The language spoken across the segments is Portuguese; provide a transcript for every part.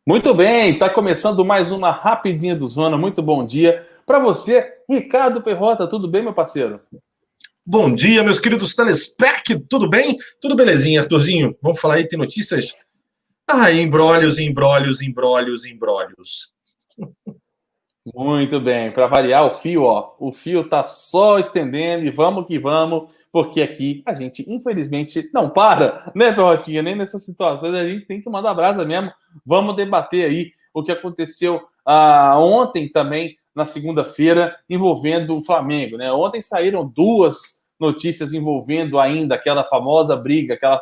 Muito bem, está começando mais uma Rapidinha do Zona. Muito bom dia para você, Ricardo Perrota. Tudo bem, meu parceiro? Bom dia, meus queridos telespec, tudo bem? Tudo belezinha, Arthurzinho? Vamos falar aí, tem notícias? Embrólios, embrólios, embrólios, embrólios. Muito bem, para variar o fio tá só estendendo e vamos que vamos, porque aqui a gente infelizmente não para, né, Perrotinha? Nem nessas situações a gente tem que mandar brasa mesmo. Vamos debater aí o que aconteceu ontem também, na segunda-feira, envolvendo o Flamengo, né? Ontem saíram duas notícias envolvendo ainda aquela famosa briga, aquela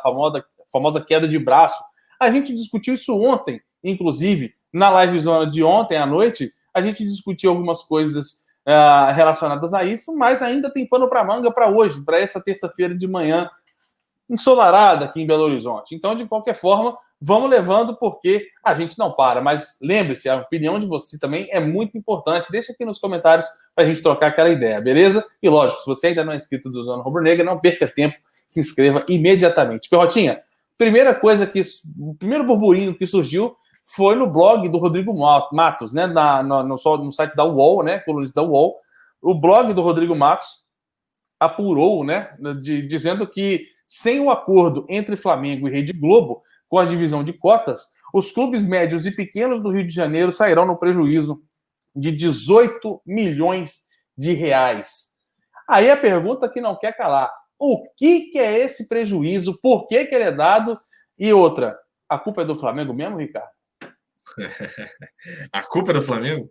famosa queda de braço. A gente discutiu isso ontem, inclusive, na live zona de ontem à noite. A gente discutiu algumas coisas relacionadas a isso, mas ainda tem pano para manga para hoje, para essa terça-feira de manhã ensolarada aqui em Belo Horizonte. Então, de qualquer forma, vamos levando porque a gente não para. Mas lembre-se, a opinião de você também é muito importante. Deixa aqui nos comentários para a gente trocar aquela ideia, beleza? E lógico, se você ainda não é inscrito do Zona Rubro Negra, não perca tempo, se inscreva imediatamente. Perrotinha, o primeiro burburinho que surgiu foi no blog do Rodrigo Matos, né? No site da UOL, né? Colunista da UOL. O blog do Rodrigo Matos apurou, né? Dizendo que sem o acordo entre Flamengo e Rede Globo, com a divisão de cotas, os clubes médios e pequenos do Rio de Janeiro sairão no prejuízo de 18 milhões de reais. Aí a pergunta que não quer calar: o que é esse prejuízo? Por que ele é dado? E outra, a culpa é do Flamengo mesmo, Ricardo? A culpa é do Flamengo?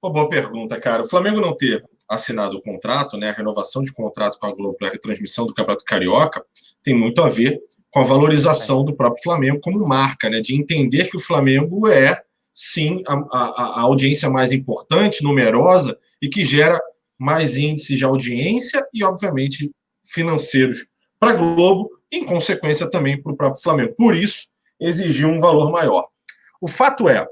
Uma boa pergunta, cara. O Flamengo não ter assinado o contrato, né, a renovação de contrato com a Globo para a retransmissão do Campeonato Carioca, tem muito a ver com a valorização do próprio Flamengo como marca, né, de entender que o Flamengo é, sim, a audiência mais importante, numerosa, e que gera mais índices de audiência e, obviamente, financeiros para a Globo, em consequência também para o próprio Flamengo. Por isso, exigiu um valor maior. O fato é,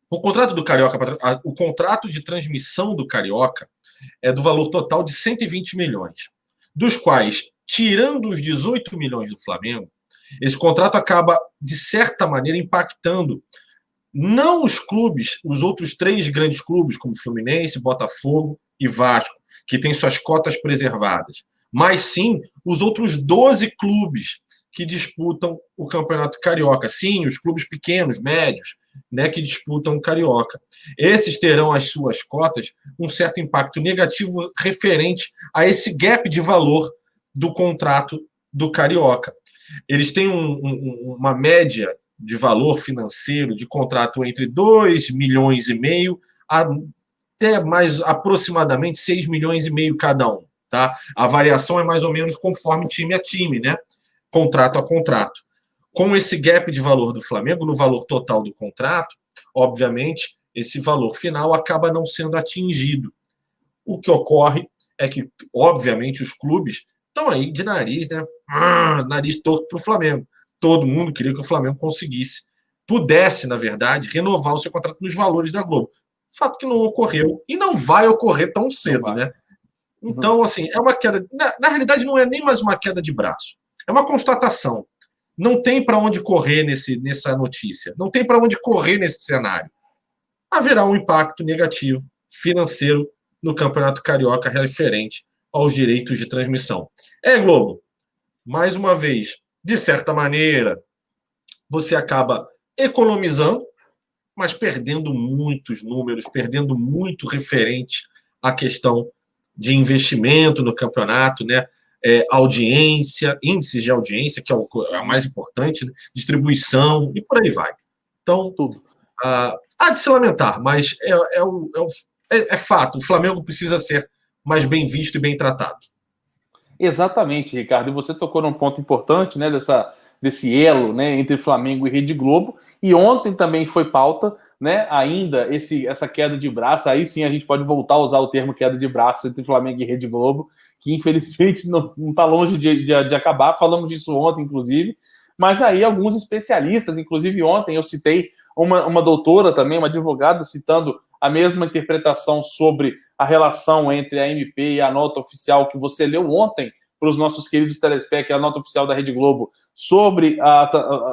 o contrato do Carioca, o contrato de transmissão do Carioca é do valor total de 120 milhões, dos quais, tirando os 18 milhões do Flamengo, esse contrato acaba, de certa maneira, impactando não os clubes, os outros três grandes clubes, como Fluminense, Botafogo e Vasco, que têm suas cotas preservadas, mas sim os outros 12 clubes que disputam o Campeonato Carioca. Sim, os clubes pequenos, médios, né, que disputam o Carioca. Esses terão as suas cotas um certo impacto negativo referente a esse gap de valor do contrato do Carioca. Eles têm uma média de valor financeiro de contrato entre 2 milhões e meio até mais aproximadamente 6 milhões e meio cada um. Tá? A variação é mais ou menos conforme time a time, né? Contrato a contrato. Com esse gap de valor do Flamengo, no valor total do contrato, obviamente, esse valor final acaba não sendo atingido. O que ocorre é que, obviamente, os clubes estão aí de nariz, né? Nariz torto para o Flamengo. Todo mundo queria que o Flamengo pudesse, na verdade, renovar o seu contrato nos valores da Globo. Fato que não ocorreu e não vai ocorrer tão cedo, né? Então, assim, é uma queda. Na realidade, não é nem mais uma queda de braço. É uma constatação. Não tem para onde correr nessa notícia. Não tem para onde correr nesse cenário. Haverá um impacto negativo financeiro no Campeonato Carioca referente aos direitos de transmissão. Globo, mais uma vez, de certa maneira, você acaba economizando, mas perdendo muitos números, perdendo muito referente à questão de investimento no campeonato, né? Audiência, índices de audiência, que é o mais importante, né? Distribuição e por aí vai. Então, tudo. Há de se lamentar, mas é fato, o Flamengo precisa ser mais bem visto e bem tratado. Exatamente, Ricardo. E você tocou num ponto importante, né, desse elo, né, entre Flamengo e Rede Globo. E ontem também foi pauta, né, ainda essa queda de braço. Aí sim a gente pode voltar a usar o termo queda de braço entre Flamengo e Rede Globo, que infelizmente não está longe de acabar. Falamos disso ontem, inclusive. Mas aí alguns especialistas, inclusive ontem eu citei uma doutora também, uma advogada, citando a mesma interpretação sobre a relação entre a MP e a nota oficial que você leu ontem para os nossos queridos telespec, a nota oficial da Rede Globo sobre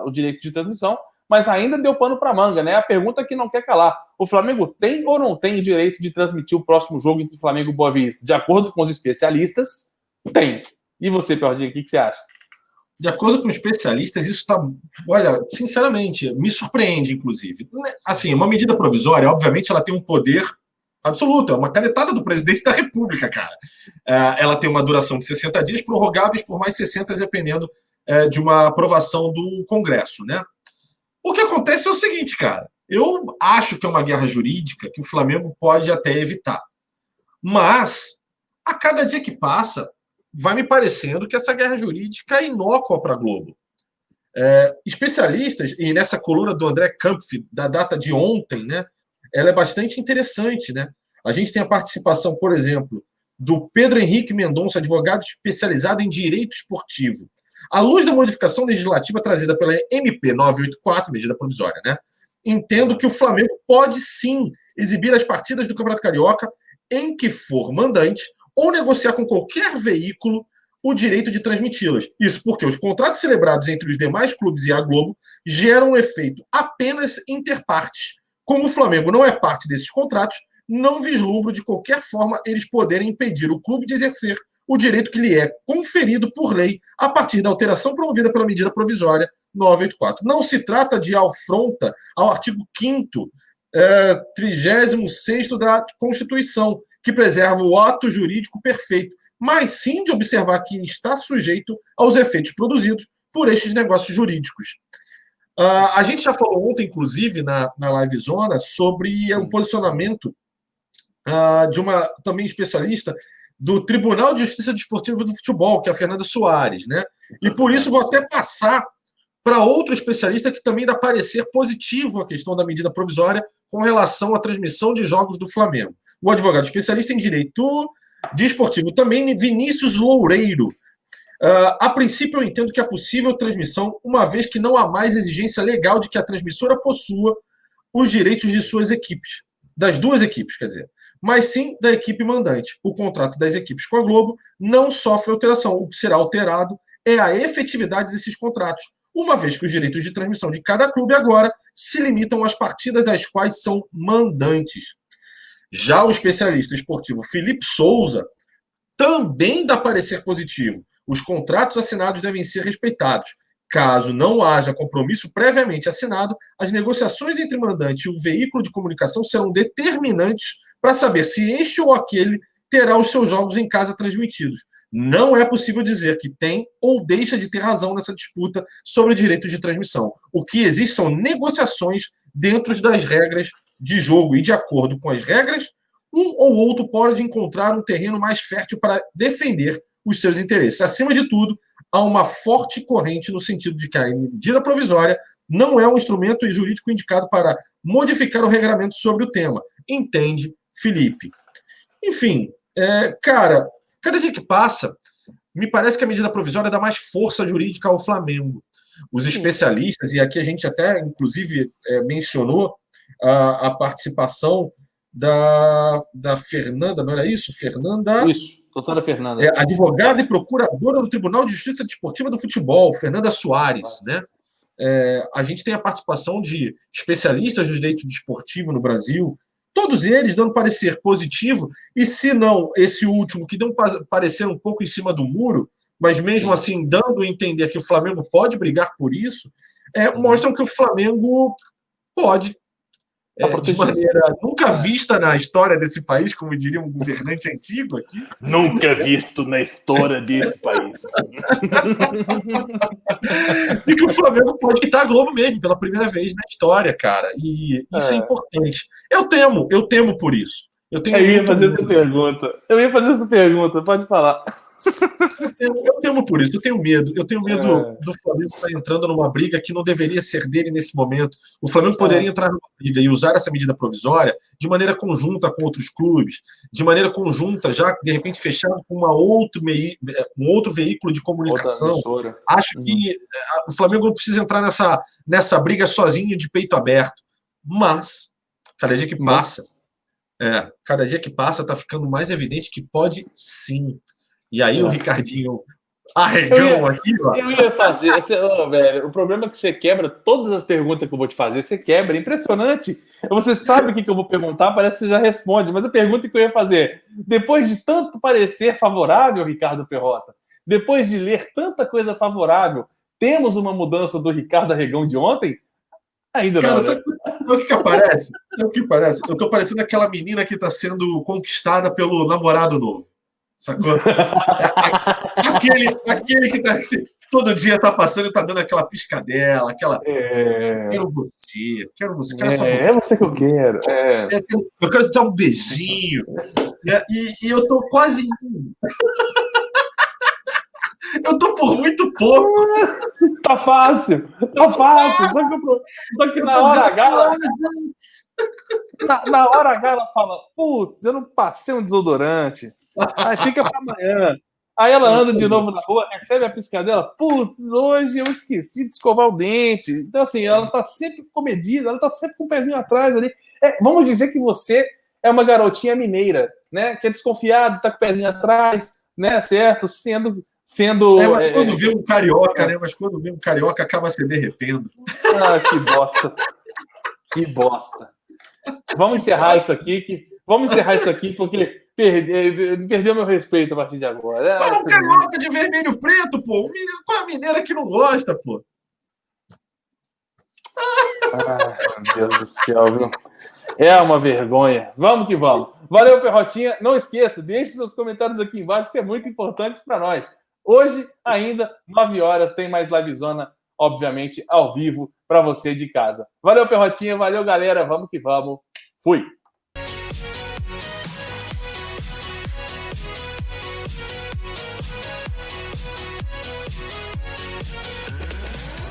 o direito de transmissão. mas ainda deu pano para manga, né? A pergunta que não quer calar. O Flamengo tem ou não tem o direito de transmitir o próximo jogo entre Flamengo e Boa Vista? De acordo com os especialistas, tem. E você, Perdinho, o que você acha? De acordo com especialistas, isso está, olha, sinceramente, me surpreende, inclusive. Assim, uma medida provisória, obviamente, ela tem um poder absoluto, é uma canetada do presidente da República, cara. Ela tem uma duração de 60 dias, prorrogáveis por mais 60, dependendo de uma aprovação do Congresso, né? O que acontece é o seguinte, cara, eu acho que é uma guerra jurídica que o Flamengo pode até evitar. Mas, a cada dia que passa, vai me parecendo que essa guerra jurídica é inócua para a Globo. Especialistas, e nessa coluna do André Kampf, da data de ontem, né, ela é bastante interessante. Né? A gente tem a participação, por exemplo, do Pedro Henrique Mendonça, advogado especializado em direito esportivo. À luz da modificação legislativa trazida pela MP 984, medida provisória, né, entendo que o Flamengo pode sim exibir as partidas do Campeonato Carioca em que for mandante ou negociar com qualquer veículo o direito de transmiti-las. Isso porque os contratos celebrados entre os demais clubes e a Globo geram um efeito apenas interpartes. Como o Flamengo não é parte desses contratos, não vislumbro de qualquer forma eles poderem impedir o clube de exercer o direito que lhe é conferido por lei a partir da alteração promovida pela medida provisória 984. Não se trata de afronta ao artigo 5º, 36º da Constituição, que preserva o ato jurídico perfeito, mas sim de observar que está sujeito aos efeitos produzidos por estes negócios jurídicos. A gente já falou ontem, inclusive, na Live Zona, sobre o posicionamento de uma também especialista do Tribunal de Justiça Desportiva do Futebol, que é a Fernanda Soares, né? E por isso vou até passar para outro especialista que também dá parecer positivo à questão da medida provisória com relação à transmissão de jogos do Flamengo. O advogado especialista em direito desportivo também, Vinícius Loureiro. A princípio, eu entendo que é possível transmissão, uma vez que não há mais exigência legal de que a transmissora possua os direitos de suas equipes, das duas equipes, quer dizer, mas sim da equipe mandante. O contrato das equipes com a Globo não sofre alteração. O que será alterado é a efetividade desses contratos, uma vez que os direitos de transmissão de cada clube agora se limitam às partidas das quais são mandantes. Já o especialista esportivo Felipe Souza também dá parecer positivo. Os contratos assinados devem ser respeitados. Caso não haja compromisso previamente assinado, as negociações entre mandante e o veículo de comunicação serão determinantes para saber se este ou aquele terá os seus jogos em casa transmitidos. Não é possível dizer que tem ou deixa de ter razão nessa disputa sobre direitos de transmissão. O que existe são negociações dentro das regras de jogo e, de acordo com as regras, um ou outro pode encontrar um terreno mais fértil para defender os seus interesses. Acima de tudo, há uma forte corrente no sentido de que a medida provisória não é um instrumento jurídico indicado para modificar o regramento sobre o tema. Entende, Felipe? Enfim, cara, cada dia que passa, me parece que a medida provisória dá mais força jurídica ao Flamengo. Os especialistas, e aqui a gente até, inclusive, mencionou a participação da Fernanda, não era isso? Fernanda. Isso, doutora Fernanda. Advogada e procuradora do Tribunal de Justiça Desportiva do Futebol, Fernanda Soares, né? A gente tem a participação de especialistas do direito desportivo no Brasil, todos eles dando parecer positivo, e se não, esse último, que deu um parecer um pouco em cima do muro, mas mesmo assim dando a entender que o Flamengo pode brigar por isso, mostram que o Flamengo pode, de maneira nunca vista na história desse país, como diria um governante antigo aqui. Nunca visto na história desse país. E que o Flamengo pode quitar a Globo mesmo, pela primeira vez na história, cara. E isso é importante. Eu temo por isso. Eu ia fazer essa pergunta. Pode falar. Eu temo por isso, eu tenho medo do Flamengo estar entrando numa briga que não deveria ser dele nesse momento. O Flamengo poderia entrar numa briga e usar essa medida provisória de maneira conjunta com outros clubes, de maneira conjunta, já de repente fechado com um outro veículo de comunicação. Acho que o Flamengo não precisa entrar nessa briga sozinho, de peito aberto. Mas, cada dia que passa está ficando mais evidente que pode sim. E aí o Ricardinho Arregão aqui, ó. Eu ia fazer. Velho, o problema é que você quebra todas as perguntas que eu vou te fazer. Você quebra, é impressionante. Você sabe o que eu vou perguntar, parece que você já responde. Mas a pergunta que eu ia fazer, depois de tanto parecer favorável, Ricardo Perrota, depois de ler tanta coisa favorável, temos uma mudança do Ricardo Arregão de ontem? Ainda Cara, não, né? sabe o que aparece? Sabe o que parece? Eu tô parecendo aquela menina que tá sendo conquistada pelo namorado novo. Sacou? Aquele que tá assim, todo dia tá passando e tá dando aquela piscadela, aquela. Quero você, quero só É você que eu quero. Eu quero te dar um beijinho. E eu tô quase. Eu tô por muito pouco. Tá fácil. Só que na hora H, na hora H ela fala, putz, eu não passei um desodorante. Aí fica pra amanhã. Aí ela anda de novo na rua, recebe a piscadela, putz, hoje eu esqueci de escovar o dente. Então, assim, ela tá sempre comedida, ela tá sempre com o pezinho atrás ali. Vamos dizer que você é uma garotinha mineira, né? Que é desconfiada, tá com o pezinho atrás, né? Certo? Mas quando vê um carioca, né? Mas quando vê um carioca, acaba se derretendo. Ah, que bosta. Que bosta. Vamos encerrar isso aqui, porque perdeu meu respeito a partir de agora. Mas um carioca de vermelho e preto, pô. Qual é a mineira que não gosta, pô? Meu Deus do céu, viu? É uma vergonha. Vamos que vamos. Valeu, Perrotinha. Não esqueça, deixe seus comentários aqui embaixo, que é muito importante para nós. Hoje, ainda, 9 horas, tem mais livezona, obviamente, ao vivo, para você de casa. Valeu, Perrotinha. Valeu, galera. Vamos que vamos. Fui.